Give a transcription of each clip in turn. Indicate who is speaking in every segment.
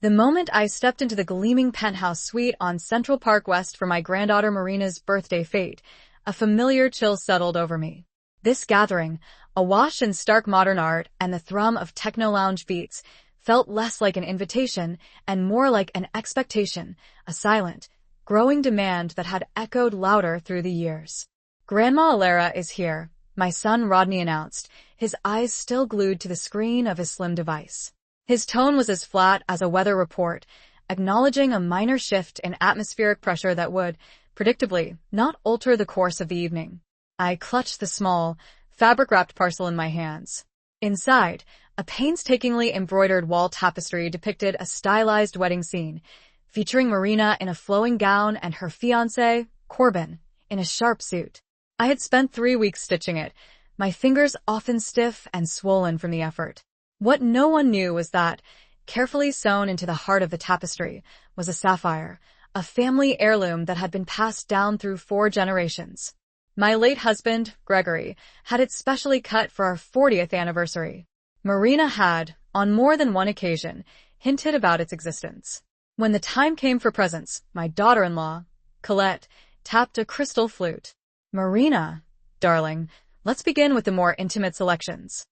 Speaker 1: The moment I stepped into the gleaming penthouse suite on Central Park West for my granddaughter Marina's birthday fete, a familiar chill settled over me. This gathering, awash in stark modern art and the thrum of techno-lounge beats, felt less like an invitation and more like an expectation, a silent, growing demand that had echoed louder through the years. Grandma Alara is here, my son Rodney announced, his eyes still glued to the screen of his slim device. His tone was as flat as a weather report, acknowledging a minor shift in atmospheric pressure that would, predictably, not alter the course of the evening. I clutched the small, fabric-wrapped parcel in my hands. Inside, a painstakingly embroidered wall tapestry depicted a stylized wedding scene, featuring Marina in a flowing gown and her fiancé, Corbin, in a sharp suit. I had spent 3 weeks stitching it, my fingers often stiff and swollen from the effort. What no one knew was that, carefully sewn into the heart of the tapestry, was a sapphire, a family heirloom that had been passed down through 4 generations. My late husband, Gregory, had it specially cut for our 40th anniversary. Marina had, on more than one occasion, hinted about its existence. When the time came for presents, my daughter-in-law, Colette, tapped a crystal flute. "Marina, darling, let's begin with the more intimate selections."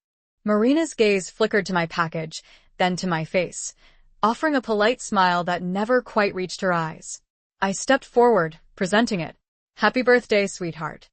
Speaker 1: Marina's gaze flickered to my package, then to my face, offering a polite smile that never quite reached her eyes. I stepped forward, presenting it. "Happy birthday, sweetheart."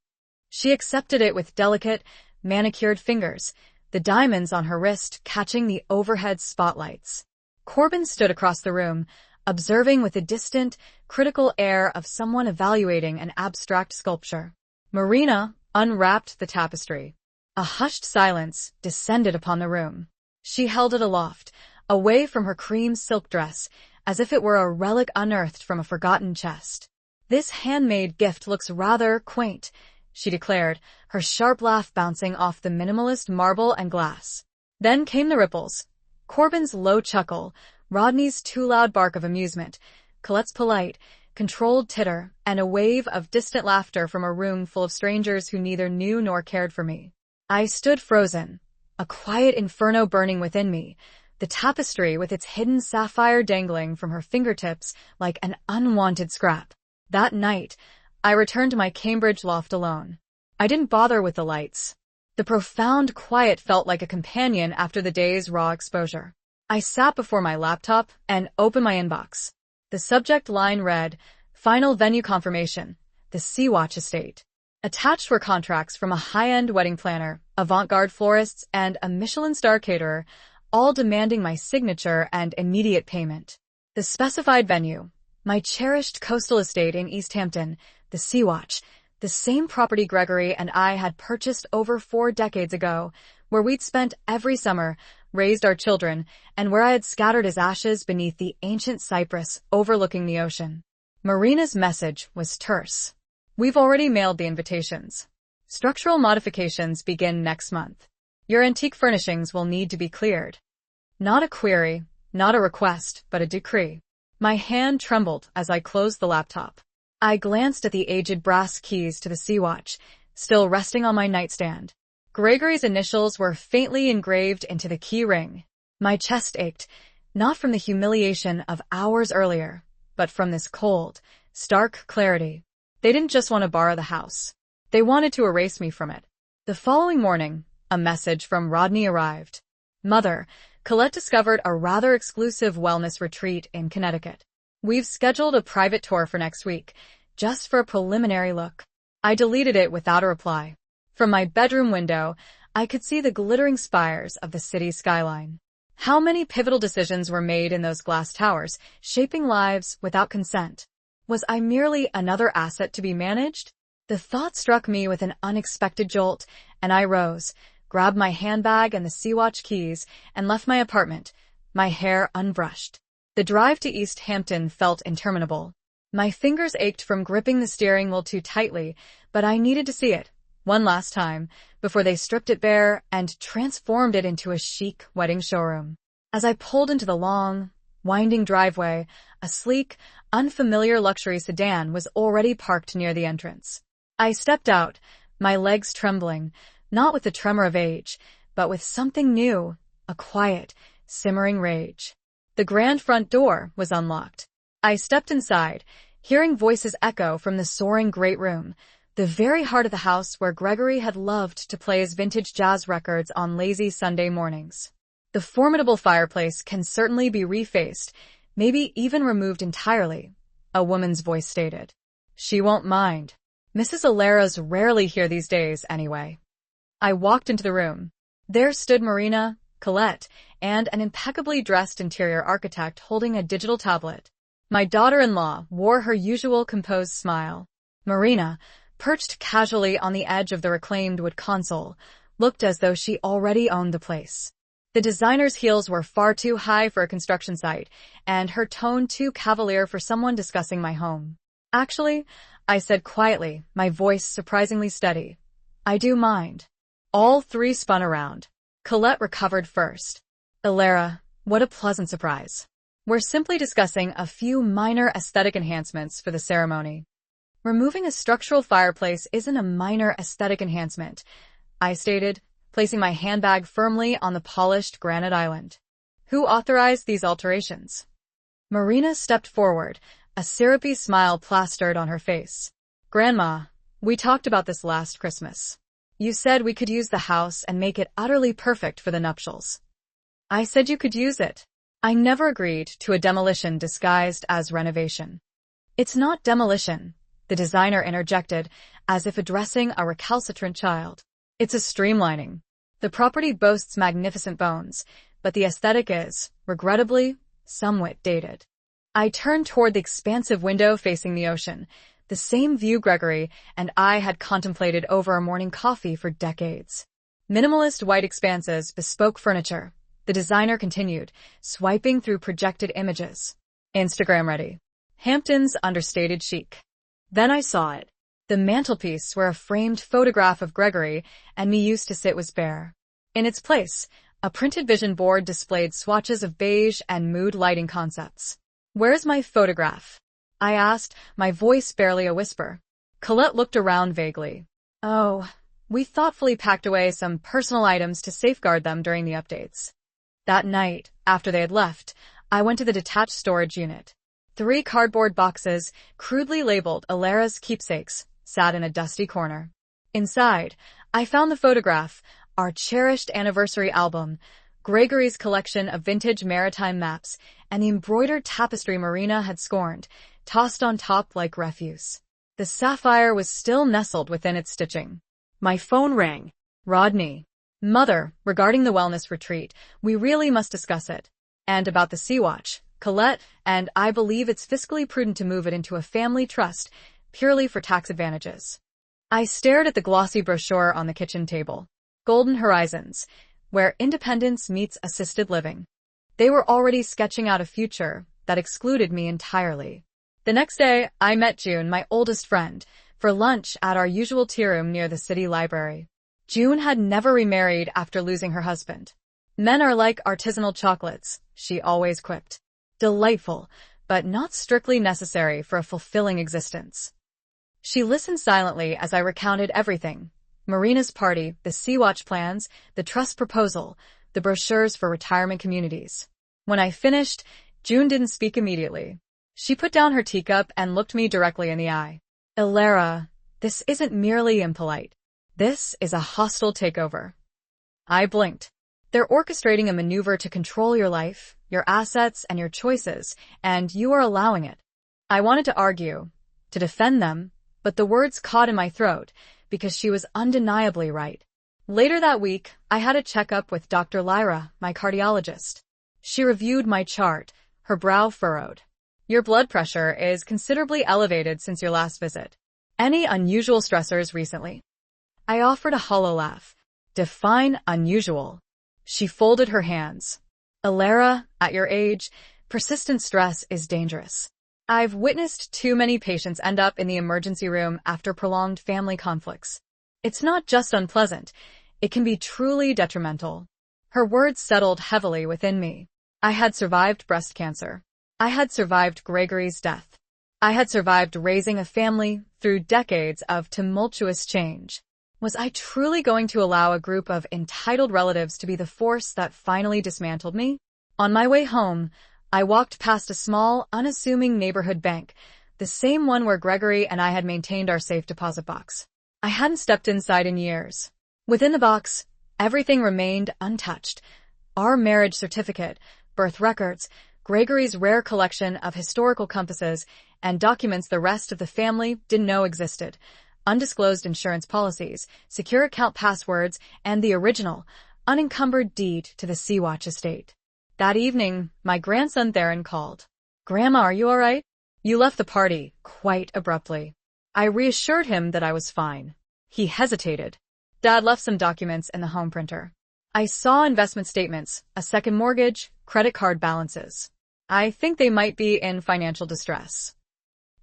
Speaker 1: She accepted it with delicate, manicured fingers, the diamonds on her wrist catching the overhead spotlights. Corbin stood across the room, observing with a distant, critical air of someone evaluating an abstract sculpture. Marina unwrapped the tapestry. A hushed silence descended upon the room. She held it aloft, away from her cream silk dress, as if it were a relic unearthed from a forgotten chest. "This handmade gift looks rather quaint," she declared, her sharp laugh bouncing off the minimalist marble and glass. Then came the ripples. Corbin's low chuckle, Rodney's too loud bark of amusement, Colette's polite, controlled titter, and a wave of distant laughter from a room full of strangers who neither knew nor cared for me. I stood frozen, a quiet inferno burning within me, the tapestry with its hidden sapphire dangling from her fingertips like an unwanted scrap. That night, I returned to my Cambridge loft alone. I didn't bother with the lights. The profound quiet felt like a companion after the day's raw exposure. I sat before my laptop and opened my inbox. The subject line read, "Final venue confirmation, the Sea-Watch estate." Attached were contracts from a high-end wedding planner, avant-garde florists, and a Michelin star caterer, all demanding my signature and immediate payment. The specified venue, my cherished coastal estate in East Hampton, the Sea-Watch, the same property Gregory and I had purchased over 4 decades ago, where we'd spent every summer, raised our children, and where I had scattered his ashes beneath the ancient cypress overlooking the ocean. Marina's message was terse. "We've already mailed the invitations. Structural modifications begin next month. Your antique furnishings will need to be cleared." Not a query, not a request, but a decree. My hand trembled as I closed the laptop. I glanced at the aged brass keys to the Sea-Watch, still resting on my nightstand. Gregory's initials were faintly engraved into the key ring. My chest ached, not from the humiliation of hours earlier, but from this cold, stark clarity. They didn't just want to borrow the house. They wanted to erase me from it. The following morning, a message from Rodney arrived. "Mother, Colette discovered a rather exclusive wellness retreat in Connecticut. We've scheduled a private tour for next week, just for a preliminary look." I deleted it without a reply. From my bedroom window, I could see the glittering spires of the city's skyline. How many pivotal decisions were made in those glass towers, shaping lives without consent? Was I merely another asset to be managed? The thought struck me with an unexpected jolt, and I rose, grabbed my handbag and the Sea-Watch keys, and left my apartment, my hair unbrushed. The drive to East Hampton felt interminable. My fingers ached from gripping the steering wheel too tightly, but I needed to see it, one last time, before they stripped it bare and transformed it into a chic wedding showroom. As I pulled into the long, winding driveway, a sleek, unfamiliar luxury sedan was already parked near the entrance. I stepped out, my legs trembling, not with the tremor of age, but with something new, a quiet, simmering rage. The grand front door was unlocked. I stepped inside, hearing voices echo from the soaring great room, the very heart of the house where Gregory had loved to play his vintage jazz records on lazy Sunday mornings. The formidable fireplace can certainly be refaced, maybe even removed entirely, a woman's voice stated. She won't mind. Mrs. Alera's rarely here these days, anyway. I walked into the room. There stood Marina, Colette, and an impeccably dressed interior architect holding a digital tablet. My daughter-in-law wore her usual composed smile. Marina, perched casually on the edge of the reclaimed wood console, looked as though she already owned the place. The designer's heels were far too high for a construction site, and her tone too cavalier for someone discussing my home. Actually, I said quietly, my voice surprisingly steady. I do mind. All three spun around. Colette recovered first. Alera, what a pleasant surprise. We're simply discussing a few minor aesthetic enhancements for the ceremony. Removing a structural fireplace isn't a minor aesthetic enhancement, I stated, placing my handbag firmly on the polished granite island. Who authorized these alterations? Marina stepped forward, a syrupy smile plastered on her face. Grandma, we talked about this last Christmas. You said we could use the house and make it utterly perfect for the nuptials. I said you could use it. I never agreed to a demolition disguised as renovation. It's not demolition, the designer interjected, as if addressing a recalcitrant child. It's a streamlining. The property boasts magnificent bones, but the aesthetic is, regrettably, somewhat dated. I turned toward the expansive window facing the ocean, the same view Gregory and I had contemplated over a morning coffee for decades. Minimalist white expanses, bespoke furniture, the designer continued, swiping through projected images. Instagram ready. Hampton's understated chic. Then I saw it. The mantelpiece where a framed photograph of Gregory and me used to sit was bare. In its place, a printed vision board displayed swatches of beige and mood lighting concepts. Where's my photograph? I asked, my voice barely a whisper. Colette looked around vaguely. Oh, we thoughtfully packed away some personal items to safeguard them during the updates. That night, after they had left, I went to the detached storage unit. 3 cardboard boxes, crudely labeled Alera's keepsakes, sat in a dusty corner. Inside, I found the photograph, our cherished anniversary album, Gregory's collection of vintage maritime maps, and the embroidered tapestry Marina had scorned, tossed on top like refuse. The sapphire was still nestled within its stitching. My phone rang. Rodney. Mother, regarding the wellness retreat, we really must discuss it. And about the Sea Watch, Colette, and I believe it's fiscally prudent to move it into a family trust, purely for tax advantages. I stared at the glossy brochure on the kitchen table. Golden Horizons, where independence meets assisted living. They were already sketching out a future that excluded me entirely. The next day, I met June, my oldest friend, for lunch at our usual tea room near the city library. June had never remarried after losing her husband. Men are like artisanal chocolates, she always quipped. Delightful, but not strictly necessary for a fulfilling existence. She listened silently as I recounted everything. Marina's party, the Sea Watch plans, the trust proposal, the brochures for retirement communities. When I finished, June didn't speak immediately. She put down her teacup and looked me directly in the eye. Alera, this isn't merely impolite. This is a hostile takeover. I blinked. They're orchestrating a maneuver to control your life, your assets, and your choices, and you are allowing it. I wanted to argue, to defend them, but the words caught in my throat, because she was undeniably right. Later that week, I had a checkup with Dr. Lyra, my cardiologist. She reviewed my chart, her brow furrowed. Your blood pressure is considerably elevated since your last visit. Any unusual stressors recently? I offered a hollow laugh. Define unusual. She folded her hands. Alera, at your age, persistent stress is dangerous. I've witnessed too many patients end up in the emergency room after prolonged family conflicts. It's not just unpleasant, it can be truly detrimental. Her words settled heavily within me. I had survived breast cancer. I had survived Gregory's death. I had survived raising a family through decades of tumultuous change. Was I truly going to allow a group of entitled relatives to be the force that finally dismantled me? On my way home, I walked past a small, unassuming neighborhood bank, the same one where Gregory and I had maintained our safe deposit box. I hadn't stepped inside in years. Within the box, everything remained untouched. Our marriage certificate, birth records, Gregory's rare collection of historical compasses, and documents the rest of the family didn't know existed, undisclosed insurance policies, secure account passwords, and the original, unencumbered deed to the Sea-Watch estate. That evening, my grandson Theron called. "Grandma, are you all right?" "You left the party quite abruptly." I reassured him that I was fine. He hesitated. "Dad left some documents in the home printer." I saw investment statements, a second mortgage, credit card balances. "I think they might be in financial distress."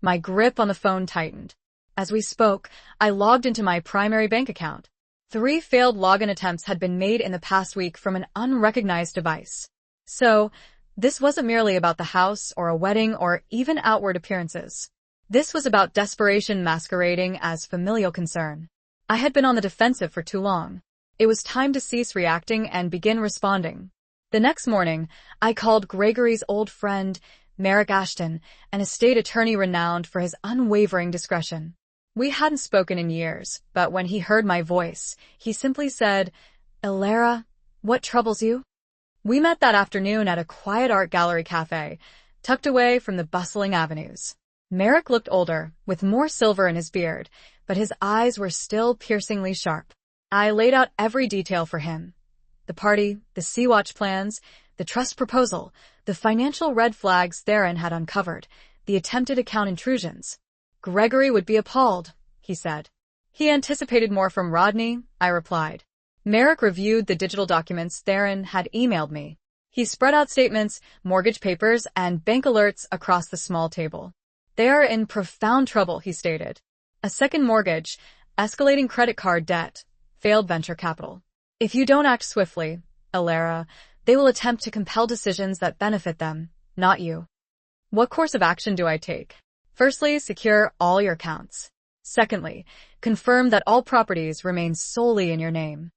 Speaker 1: My grip on the phone tightened. As we spoke, I logged into my primary bank account. 3 failed login attempts had been made in the past week from an unrecognized device. So, this wasn't merely about the house or a wedding or even outward appearances. This was about desperation masquerading as familial concern. I had been on the defensive for too long. It was time to cease reacting and begin responding. The next morning, I called Gregory's old friend, Merrick Ashton, an estate attorney renowned for his unwavering discretion. We hadn't spoken in years, but when he heard my voice, he simply said, "Alara, what troubles you?" We met that afternoon at a quiet art gallery cafe, tucked away from the bustling avenues. Merrick looked older, with more silver in his beard, but his eyes were still piercingly sharp. I laid out every detail for him. The party, the Sea-Watch plans, the trust proposal, the financial red flags Theron had uncovered, the attempted account intrusions. Gregory would be appalled, he said. He anticipated more from Rodney, I replied. Merrick reviewed the digital documents Theron had emailed me. He spread out statements, mortgage papers, and bank alerts across the small table. "They are in profound trouble," he stated. "A second mortgage, escalating credit card debt, failed venture capital. If you don't act swiftly, Alara, they will attempt to compel decisions that benefit them, not you." What course of action do I take? Firstly, secure all your accounts. Secondly, confirm that all properties remain solely in your name.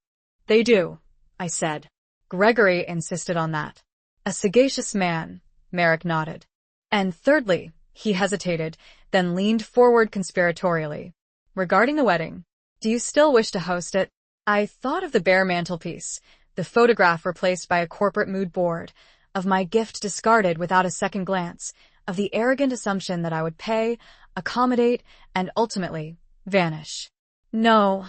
Speaker 1: They do, I said. Gregory insisted on that. A sagacious man, Merrick nodded. And thirdly, he hesitated, then leaned forward conspiratorially. Regarding the wedding, do you still wish to host it? I thought of the bare mantelpiece, the photograph replaced by a corporate mood board, of my gift discarded without a second glance, of the arrogant assumption that I would pay, accommodate, and ultimately vanish. No,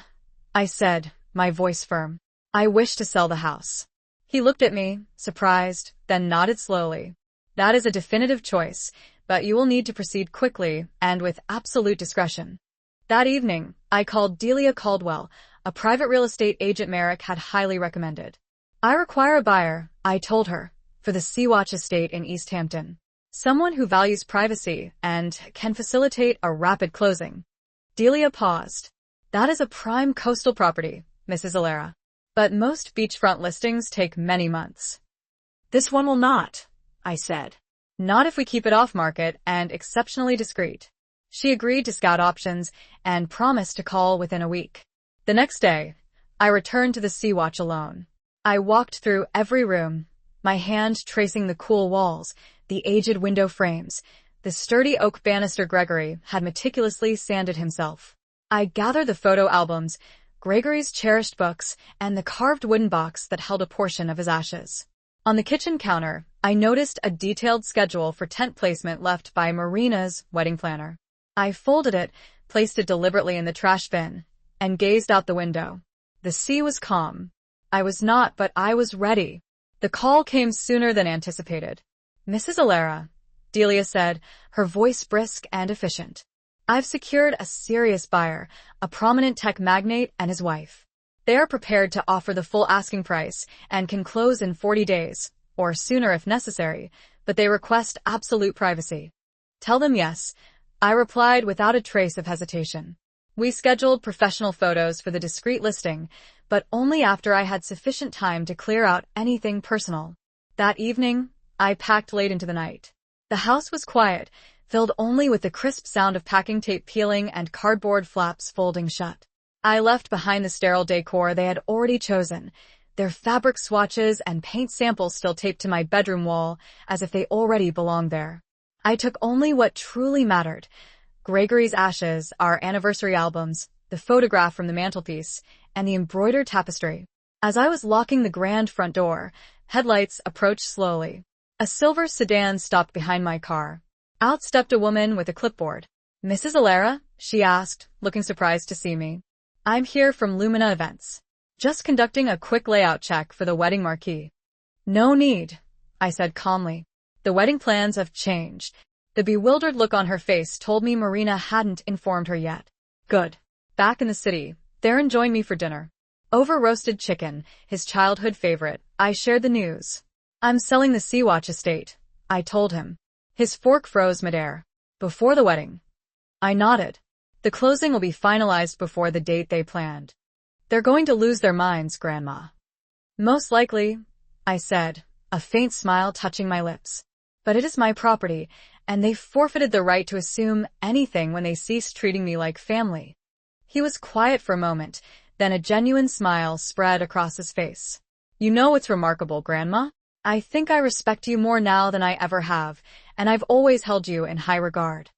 Speaker 1: I said, my voice firm. I wish to sell the house. He looked at me, surprised, then nodded slowly. That is a definitive choice, but you will need to proceed quickly and with absolute discretion. That evening, I called Delia Caldwell, a private real estate agent Merrick had highly recommended. I require a buyer, I told her, for the Sea-Watch estate in East Hampton. Someone who values privacy and can facilitate a rapid closing. Delia paused. That is a prime coastal property, Mrs. Alara. But most beachfront listings take many months. This one will not, I said. Not if we keep it off market and exceptionally discreet. She agreed to scout options and promised to call within a week. The next day, I returned to the Sea-Watch alone. I walked through every room, my hand tracing the cool walls, the aged window frames, the sturdy oak banister Gregory had meticulously sanded himself. I gathered the photo albums, Gregory's cherished books, and the carved wooden box that held a portion of his ashes. On the kitchen counter, I noticed a detailed schedule for tent placement left by Marina's wedding planner. I folded it, placed it deliberately in the trash bin, and gazed out the window. The sea was calm. I was not, but I was ready. The call came sooner than anticipated. "Mrs. Alara," Delia said, her voice brisk and efficient. "I've secured a serious buyer, a prominent tech magnate and his wife. They are prepared to offer the full asking price and can close in 40 days, or sooner if necessary, but they request absolute privacy." "Tell them yes," I replied without a trace of hesitation. We scheduled professional photos for the discreet listing, but only after I had sufficient time to clear out anything personal. That evening, I packed late into the night. The house was quiet, filled only with the crisp sound of packing tape peeling and cardboard flaps folding shut. I left behind the sterile decor they had already chosen, their fabric swatches and paint samples still taped to my bedroom wall as if they already belonged there. I took only what truly mattered: Gregory's ashes, our anniversary albums, the photograph from the mantelpiece, and the embroidered tapestry. As I was locking the grand front door, headlights approached slowly. A silver sedan stopped behind my car. Out stepped a woman with a clipboard. "Mrs. Alara?" she asked, looking surprised to see me. "I'm here from Lumina Events. Just conducting a quick layout check for the wedding marquee." "No need," I said calmly. "The wedding plans have changed." The bewildered look on her face told me Marina hadn't informed her yet. "Good. Back in the city, Theron joined me for dinner. Over roasted chicken, his childhood favorite, I shared the news. I'm selling the Sea-Watch estate," I told him. His fork froze midair. "Before the wedding?" I nodded. "The closing will be finalized before the date they planned." "They're going to lose their minds, Grandma." "Most likely," I said, a faint smile touching my lips. "But it is my property, and they've forfeited the right to assume anything when they cease treating me like family." He was quiet for a moment, then a genuine smile spread across his face. "You know what's remarkable, Grandma? I think I respect you more now than I ever have, and I've always held you in high regard."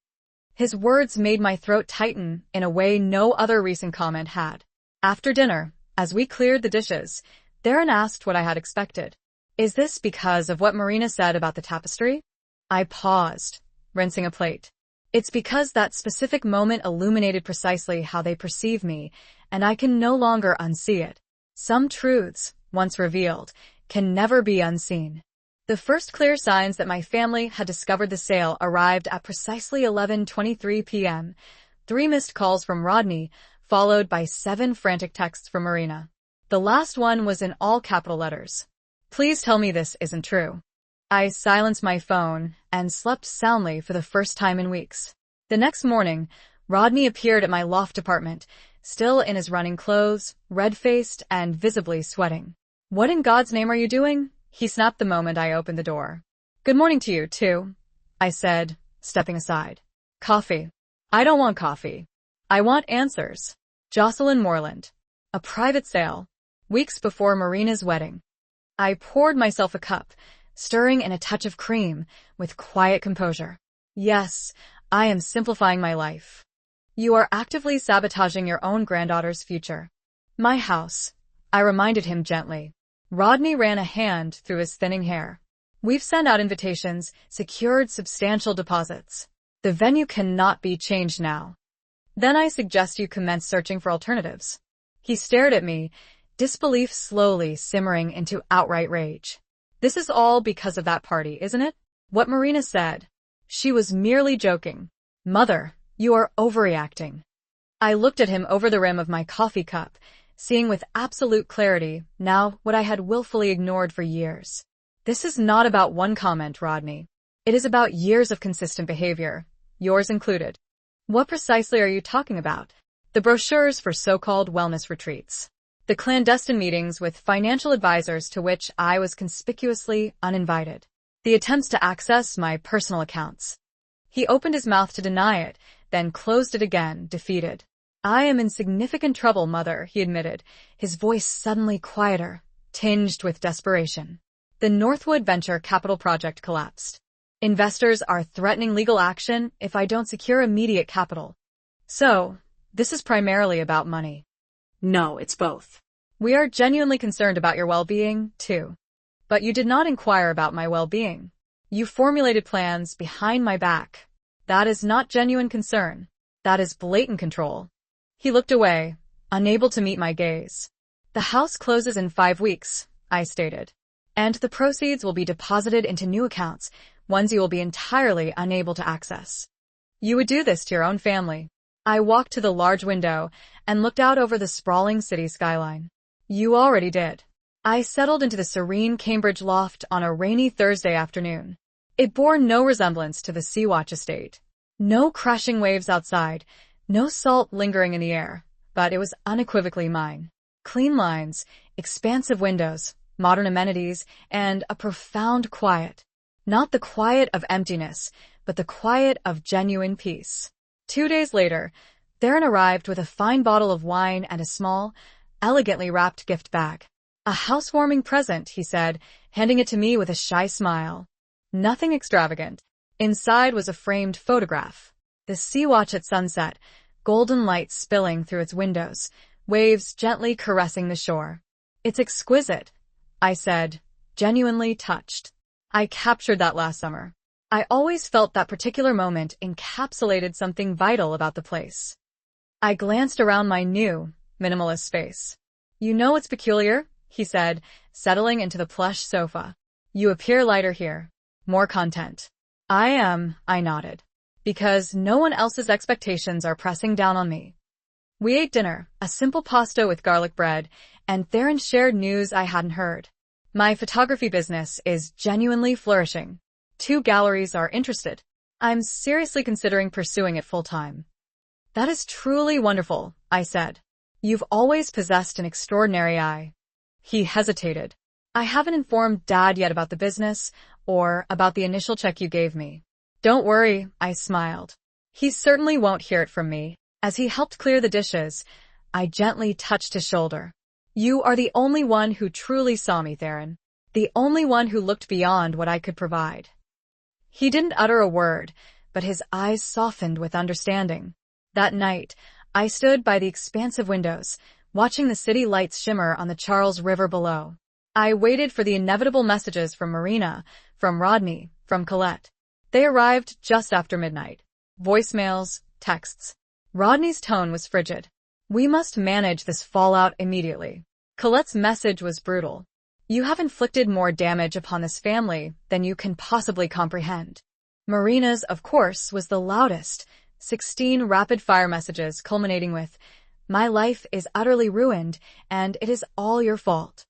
Speaker 1: His words made my throat tighten in a way no other recent comment had. After dinner, as we cleared the dishes, Theron asked what I had expected. "Is this because of what Marina said about the tapestry?" I paused, rinsing a plate. "It's because that specific moment illuminated precisely how they perceive me, and I can no longer unsee it. Some truths, once revealed, can never be unseen." The first clear signs that my family had discovered the sale arrived at precisely 11:23 p.m. 3 missed calls from Rodney, followed by 7 frantic texts from Marina. The last one was in all capital letters. "Please tell me this isn't true." I silenced my phone and slept soundly for the first time in weeks. The next morning, Rodney appeared at my loft apartment, still in his running clothes, red-faced and visibly sweating. "What in God's name are you doing?" he snapped the moment I opened the door. "Good morning to you, too," I said, stepping aside. "Coffee." "I don't want coffee. I want answers." Jocelyn Moreland. A private sale. Weeks before Marina's wedding. I poured myself a cup, stirring in a touch of cream, with quiet composure. "Yes, I am simplifying my life." "You are actively sabotaging your own granddaughter's future." "My house," I reminded him gently. Rodney ran a hand through his thinning hair. "We've sent out invitations, secured substantial deposits. The venue cannot be changed now. Then I suggest you commence searching for alternatives." He stared at me, disbelief slowly simmering into outright rage. "This is all because of that party, isn't it? What Marina said. She was merely joking." "Mother, you are overreacting." I looked at him over the rim of my coffee cup, seeing with absolute clarity now what I had willfully ignored for years. "This is not about one comment, Rodney. It is about years of consistent behavior, yours included." "What precisely are you talking about?" "The brochures for so-called wellness retreats. The clandestine meetings with financial advisors to which I was conspicuously uninvited. The attempts to access my personal accounts." He opened his mouth to deny it, then closed it again, defeated. "I am in significant trouble, Mother," he admitted, his voice suddenly quieter, tinged with desperation. "The Northwood Venture Capital project collapsed. Investors are threatening legal action if I don't secure immediate capital. So, this is primarily about money." "No, it's both." "We are genuinely concerned about your well-being, too. But you did not inquire about my well-being. You formulated plans behind my back. That is not genuine concern. That is blatant control." He looked away, unable to meet my gaze. "The house closes in 5 weeks, I stated. And the proceeds will be deposited into new accounts, ones you will be entirely unable to access. You would do this to your own family." I walked to the large window and looked out over the sprawling city skyline. "You already did." I settled into the serene Cambridge loft on a rainy Thursday afternoon. It bore no resemblance to the Sea-Watch estate. No crashing waves outside, no salt lingering in the air, but it was unequivocally mine. Clean lines, expansive windows, modern amenities, and a profound quiet. Not the quiet of emptiness, but the quiet of genuine peace. 2 days later, Theron arrived with a fine bottle of wine and a small, elegantly wrapped gift bag. A housewarming present, he said, handing it to me with a shy smile. Nothing extravagant. Inside was a framed photograph. The sea watch at sunset, golden light spilling through its windows, waves gently caressing the shore. It's exquisite, I said, genuinely touched. I captured that last summer. I always felt that particular moment encapsulated something vital about the place. I glanced around my new, minimalist space. You know what's peculiar? He said, settling into the plush sofa. You appear lighter here. More content. I nodded. Because no one else's expectations are pressing down on me. We ate dinner, a simple pasta with garlic bread, and Theron shared news I hadn't heard. My photography business is genuinely flourishing. 2 galleries are interested. I'm seriously considering pursuing it full-time. That is truly wonderful, I said. You've always possessed an extraordinary eye. He hesitated. I haven't informed Dad yet about the business, or about the initial check you gave me. Don't worry, I smiled. He certainly won't hear it from me. As he helped clear the dishes, I gently touched his shoulder. You are the only one who truly saw me, Theron. The only one who looked beyond what I could provide. He didn't utter a word, but his eyes softened with understanding. That night, I stood by the expansive windows, watching the city lights shimmer on the Charles River below. I waited for the inevitable messages from Marina, from Rodney, from Colette. They arrived just after midnight. Voicemails, texts. Rodney's tone was frigid. We must manage this fallout immediately. Colette's message was brutal. You have inflicted more damage upon this family than you can possibly comprehend. Marina's, of course, was the loudest. 16 rapid-fire messages culminating with, my life is utterly ruined, and it is all your fault.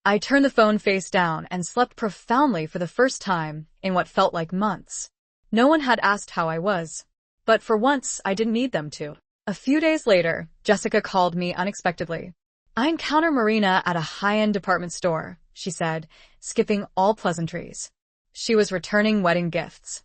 Speaker 1: I turned the phone face down and slept profoundly for the first time in what felt like months. No one had asked how I was. But for once, I didn't need them to. A few days later, Jessica called me unexpectedly. I encountered Marina at a high-end department store, she said, skipping all pleasantries. She was returning wedding gifts.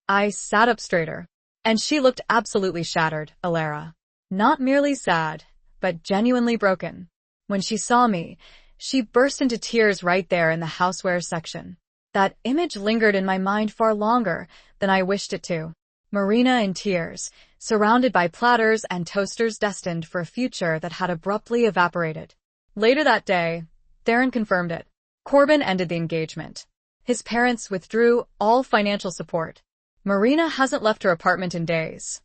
Speaker 1: I sat up straighter, and she looked absolutely shattered, Alara. Not merely sad, but genuinely broken. When she saw me, she burst into tears right there in the housewares section. That image lingered in my mind far longer than I wished it to. Marina in tears, surrounded by platters and toasters destined for a future that had abruptly evaporated. Later that day, Theron confirmed it. Corbin ended the engagement. His parents withdrew all financial support. Marina hasn't left her apartment in days.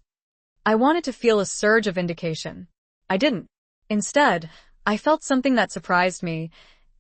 Speaker 1: I wanted to feel a surge of vindication. I didn't. Instead, I felt something that surprised me,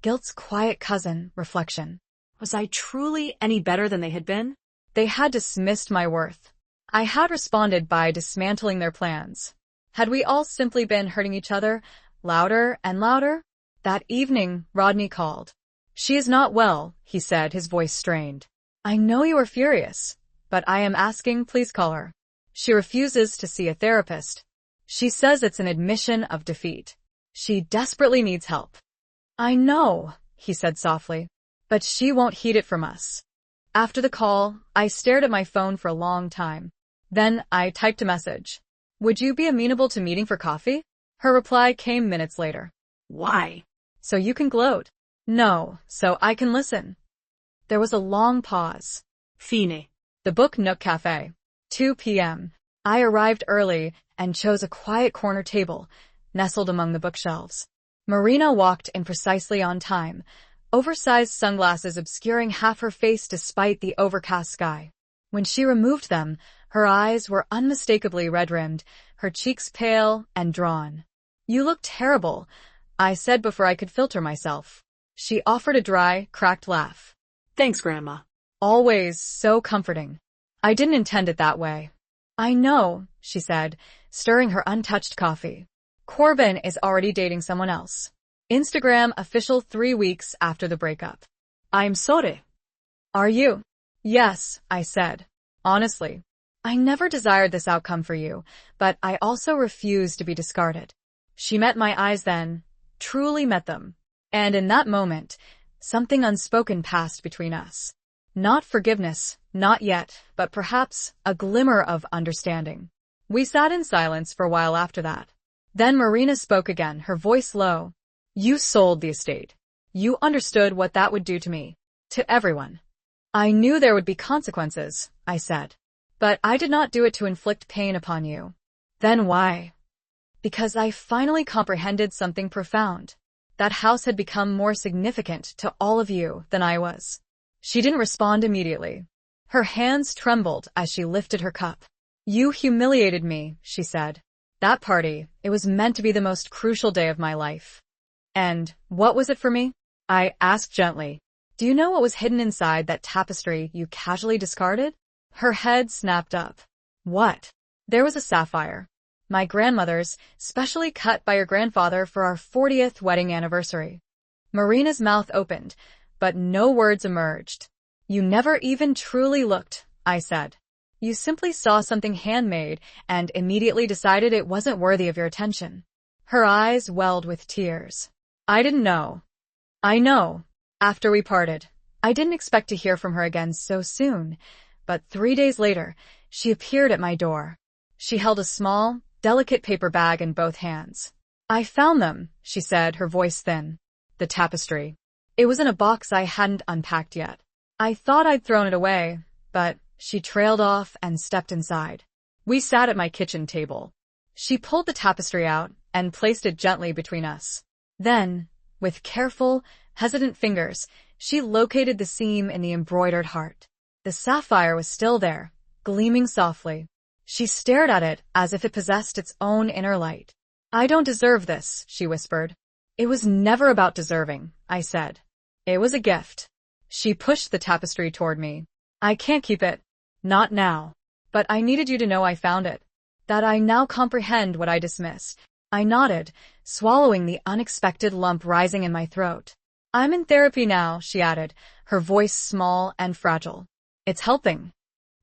Speaker 1: guilt's quiet cousin, reflection. Was I truly any better than they had been? They had dismissed my worth. I had responded by dismantling their plans. Had we all simply been hurting each other, louder and louder? That evening, Rodney called. She is not well, he said, his voice strained. I know you are furious, but I am asking, please call her. She refuses to see a therapist. She says it's an admission of defeat. She desperately needs help. I know, he said softly, but she won't heed it from us. After the call, I stared at my phone for a long time. Then I typed a message. Would you be amenable to meeting for coffee? Her reply came minutes later. Why? So you can gloat. No, so I can listen. There was a long pause. Fine. The Book Nook Cafe. 2 p.m. I arrived early and chose a quiet corner table, nestled among the bookshelves. Marina walked in precisely on time, oversized sunglasses obscuring half her face despite the overcast sky. When she removed them, her eyes were unmistakably red-rimmed, her cheeks pale and drawn. You look terrible, I said before I could filter myself. She offered a dry, cracked laugh. Thanks, Grandma. Always so comforting. I didn't intend it that way. I know, she said, stirring her untouched coffee. Corbin is already dating someone else. Instagram official 3 weeks after the breakup. I'm sorry. Are you? Yes, I said. Honestly. I never desired this outcome for you, but I also refuse to be discarded. She met my eyes then, truly met them. And in that moment, something unspoken passed between us. Not forgiveness, not yet, but perhaps a glimmer of understanding. We sat in silence for a while after that. Then Marina spoke again, her voice low. You sold the estate. You understood what that would do to me. To everyone. I knew there would be consequences, I said. But I did not do it to inflict pain upon you. Then why? Because I finally comprehended something profound. That house had become more significant to all of you than I was. She didn't respond immediately. Her hands trembled as she lifted her cup. You humiliated me, she said. That party, it was meant to be the most crucial day of my life. And what was it for me? I asked gently. Do you know what was hidden inside that tapestry you casually discarded? Her head snapped up. What? There was a sapphire. My grandmother's, specially cut by your grandfather for our 40th wedding anniversary. Marina's mouth opened, but no words emerged. You never even truly looked, I said. You simply saw something handmade and immediately decided it wasn't worthy of your attention. Her eyes welled with tears. I didn't know. I know. After we parted, I didn't expect to hear from her again so soon, but 3 days later, she appeared at my door. She held a small, delicate paper bag in both hands. I found them, she said, her voice thin. The tapestry. It was in a box I hadn't unpacked yet. I thought I'd thrown it away, but she trailed off and stepped inside. We sat at my kitchen table. She pulled the tapestry out and placed it gently between us. Then, with careful, hesitant fingers, she located the seam in the embroidered heart. The sapphire was still there, gleaming softly. She stared at it as if it possessed its own inner light. I don't deserve this, she whispered. It was never about deserving, I said. It was a gift. She pushed the tapestry toward me. I can't keep it. Not now. But I needed you to know I found it. That I now comprehend what I dismissed. I nodded, swallowing the unexpected lump rising in my throat. I'm in therapy now, she added, her voice small and fragile. It's helping.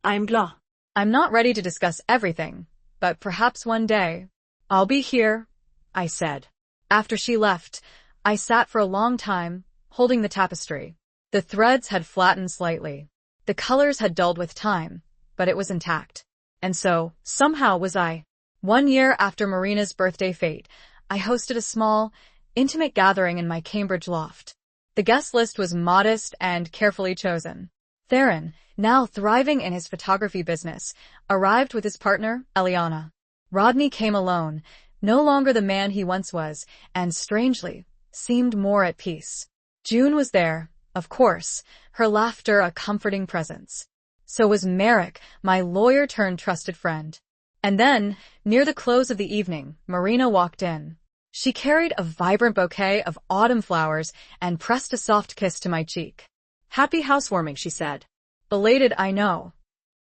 Speaker 1: I'm glad. I'm not ready to discuss everything, but perhaps one day. I'll be here, I said. After she left, I sat for a long time, holding the tapestry. The threads had flattened slightly. The colors had dulled with time, but it was intact. And so, somehow was I. 1 year after Marina's birthday fete, I hosted a small, intimate gathering in my Cambridge loft. The guest list was modest and carefully chosen. Theron, now thriving in his photography business, arrived with his partner, Eliana. Rodney came alone, no longer the man he once was, and strangely, seemed more at peace. June was there, of course, her laughter a comforting presence. So was Merrick, my lawyer-turned-trusted friend. And then, near the close of the evening, Marina walked in. She carried a vibrant bouquet of autumn flowers and pressed a soft kiss to my cheek. Happy housewarming, she said. Belated, I know.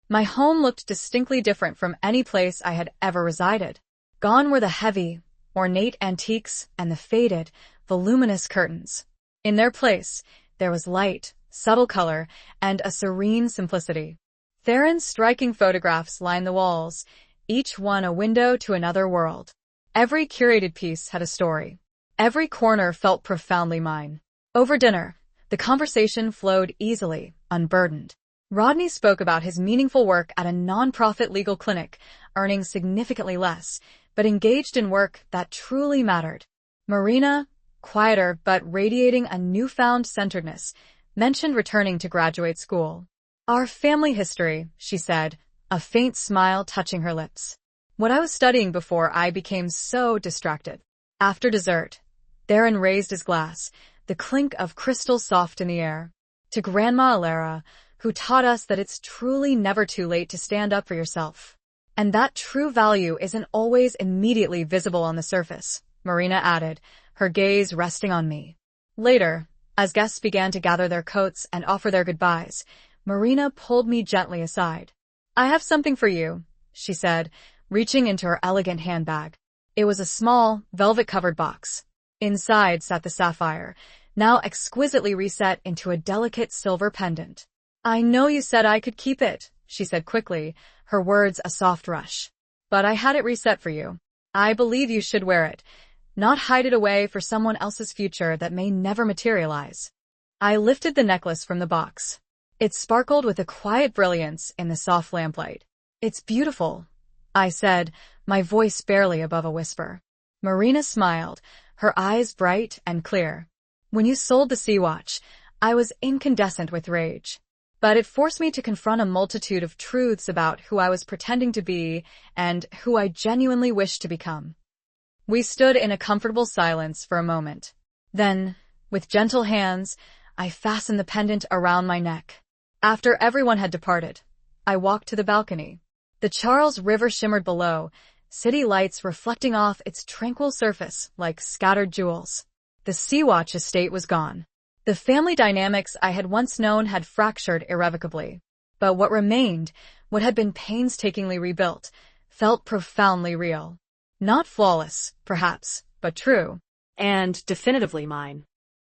Speaker 1: My home looked distinctly different from any place I had ever resided. Gone were the heavy, ornate antiques and the faded, voluminous curtains. In their place, there was light, subtle color, and a serene simplicity. Theron's striking photographs lined the walls, each one a window to another world. Every curated piece had a story. Every corner felt profoundly mine. Over dinner, the conversation flowed easily, unburdened. Rodney spoke about his meaningful work at a non-profit legal clinic, earning significantly less, but engaged in work that truly mattered. Marina, quieter but radiating a newfound centeredness, mentioned returning to graduate school. Our family history, she said, a faint smile touching her lips. What I was studying before I became so distracted. After dessert, Theron raised his glass, the clink of crystal soft in the air. To Grandma Alara, who taught us that it's truly never too late to stand up for yourself. And that true value isn't always immediately visible on the surface, Marina added, her gaze resting on me. Later, as guests began to gather their coats and offer their goodbyes, Marina pulled me gently aside. I have something for you, she said, reaching into her elegant handbag. It was a small, velvet-covered box. Inside sat the sapphire, now exquisitely reset into a delicate silver pendant. I know you said I could keep it, she said quickly, her words a soft rush. But I had it reset for you. I believe you should wear it, not hide it away for someone else's future that may never materialize. I lifted the necklace from the box. It sparkled with a quiet brilliance in the soft lamplight. It's beautiful, I said, my voice barely above a whisper. Marina smiled, her eyes bright and clear. When you sold the Sea-Watch, I was incandescent with rage. But it forced me to confront a multitude of truths about who I was pretending to be and who I genuinely wished to become. We stood in a comfortable silence for a moment. Then, with gentle hands, I fastened the pendant around my neck. After everyone had departed, I walked to the balcony. The Charles River shimmered below, city lights reflecting off its tranquil surface like scattered jewels. The Sea-Watch estate was gone. The family dynamics I had once known had fractured irrevocably. But what remained, what had been painstakingly rebuilt, felt profoundly real. Not flawless, perhaps, but true.
Speaker 2: And definitively mine.